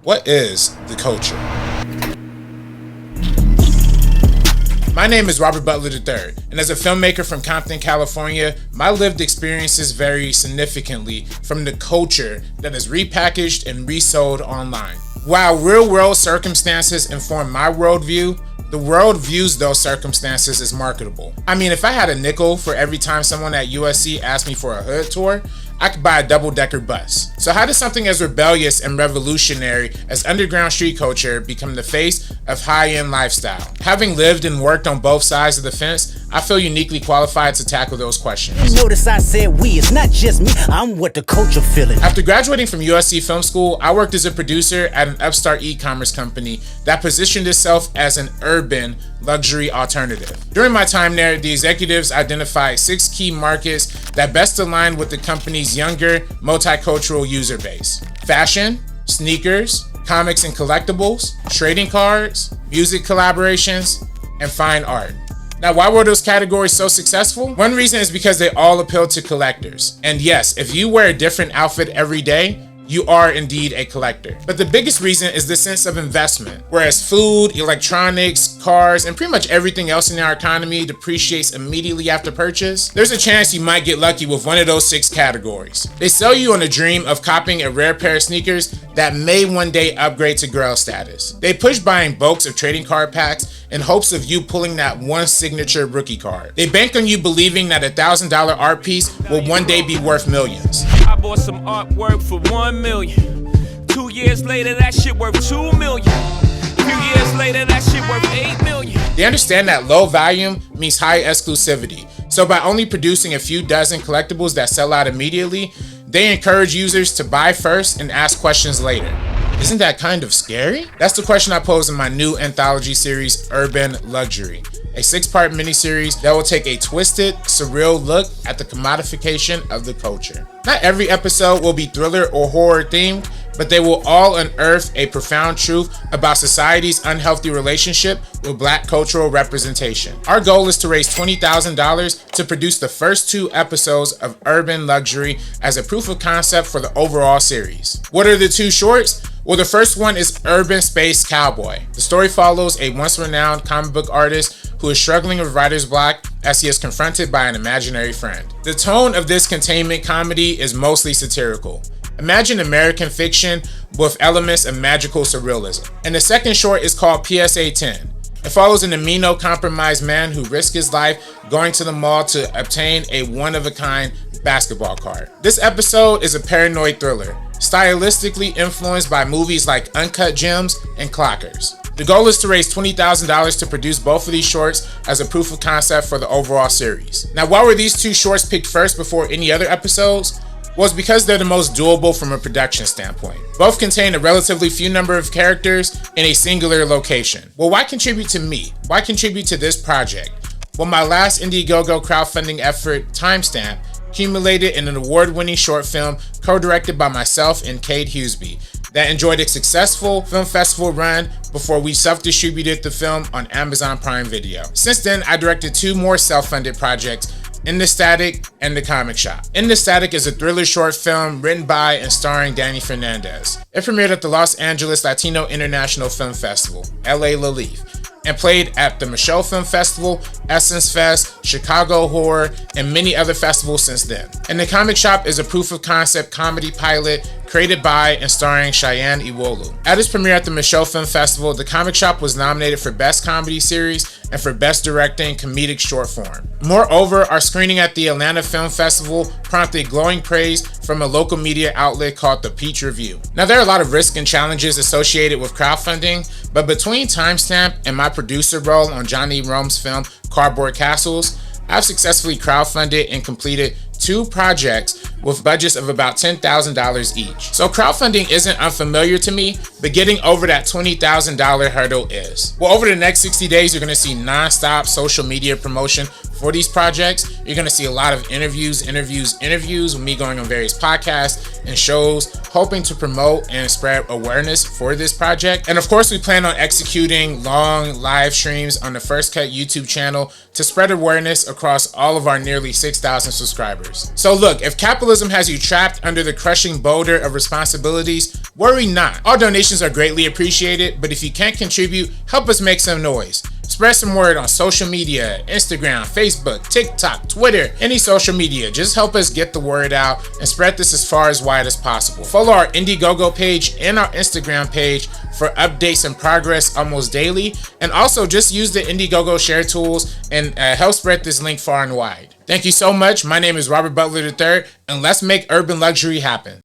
What is the culture? My name is Robert Butler III, and as a filmmaker from Compton, California, my lived experiences vary significantly from the culture that is repackaged and resold online. While real-world circumstances inform my worldview, the world views those circumstances as marketable. I mean, if I had a nickel for every time someone at USC asked me for a hood tour, I could buy a double-decker bus. So how does something as rebellious and revolutionary as underground street culture become the face of high-end lifestyle? Having lived and worked on both sides of the fence, I feel uniquely qualified to tackle those questions. Notice I said we, it's not just me, I'm what the culture feeling. After graduating from USC Film School, I worked as a producer at an upstart e-commerce company that positioned itself as an urban luxury alternative. During my time there, the executives identified 6 key markets that best aligned with the company's younger, multicultural user base: fashion, sneakers, comics and collectibles, trading cards, music collaborations, and fine art. Now, why were those categories so successful? One reason is because they all appeal to collectors. And yes, if you wear a different outfit every day, you are indeed a collector. But the biggest reason is the sense of investment. Whereas food, electronics, cars, and pretty much everything else in our economy depreciates immediately after purchase, there's a chance you might get lucky with one of those 6 categories. They sell you on a dream of copying a rare pair of sneakers that may one day upgrade to grail status. They push buying bulks of trading card packs in hopes of you pulling that one signature rookie card. They bank on you believing that a $1,000 art piece will one day be worth millions. I bought some artwork for $1 million. 2 years later, that shit worth $2 million. A few years later, that shit worth $8 million. They understand that low volume means high exclusivity. So by only producing a few dozen collectibles that sell out immediately, they encourage users to buy first and ask questions later. Isn't that kind of scary? That's the question I pose in my new anthology series, Urban Luxury, a 6-part miniseries that will take a twisted, surreal look at the commodification of the culture. Not every episode will be thriller or horror themed, but they will all unearth a profound truth about society's unhealthy relationship with Black cultural representation. Our goal is to raise $20,000 to produce the first 2 episodes of Urban Luxury as a proof of concept for the overall series. What are the 2 shorts? Well, the first one is Urban Space Cowboy. The story follows a once renowned comic book artist who is struggling with writer's block as he is confronted by an imaginary friend. The tone of this containment comedy is mostly satirical. Imagine American fiction with elements of magical surrealism. And the second short is called PSA 10. It follows an immunocompromised man who risks his life going to the mall to obtain a one-of-a-kind basketball card. This episode is a paranoid thriller, stylistically influenced by movies like Uncut Gems and Clockers. The goal is to raise $20,000 to produce both of these shorts as a proof of concept for the overall series. Now, why were these 2 shorts picked first before any other episodes? Well, it's because they're the most doable from a production standpoint. Both contain a relatively few number of characters in a singular location. Well, why contribute to me? Why contribute to this project? Well, my last Indiegogo crowdfunding effort, Timestamp, accumulated in an award-winning short film co-directed by myself and Cade Hughesby that enjoyed a successful film festival run before we self-distributed the film on Amazon Prime Video. Since then, I directed 2 more self-funded projects, In the Static and The Comic Shop. In the Static is a thriller short film written by and starring Danny Fernandez. It premiered at the Los Angeles Latino International Film Festival, LA LaLeaf, and played at the Michelle Film Festival, Essence Fest, Chicago Horror, and many other festivals since then. And The Comic Shop is a proof of concept comedy pilot created by and starring Cheyenne Iwolu. At its premiere at the Michelle Film Festival, The Comic Shop was nominated for Best Comedy Series and for Best Directing Comedic Short Form. Moreover, our screening at the Atlanta Film Festival prompted glowing praise from a local media outlet called The Peach Review. Now, there are a lot of risks and challenges associated with crowdfunding, but between Timestamp and my producer role on Johnny Rome's film Cardboard Castles, I've successfully crowdfunded and completed 2 projects with budgets of about $10,000 each. So crowdfunding isn't unfamiliar to me, but getting over that $20,000 hurdle is. Well, over the next 60 days, you're gonna see non-stop social media promotion for these projects. You're going to see a lot of interviews with me going on various podcasts and shows, hoping to promote and spread awareness for this project. And of course, we plan on executing long live streams on the First Cut YouTube channel to spread awareness across all of our nearly 6,000 subscribers. So look, if capitalism has you trapped under the crushing boulder of responsibilities, worry not. All donations are greatly appreciated, but if you can't contribute, help us make some noise. Spread some word on social media, Instagram, Facebook, TikTok, Twitter, any social media. Just help us get the word out and spread this as far as wide as possible. Follow our Indiegogo page and our Instagram page for updates and progress almost daily. And also just use the Indiegogo share tools and help spread this link far and wide. Thank you so much. My name is Robert Butler III, and let's make urban luxury happen.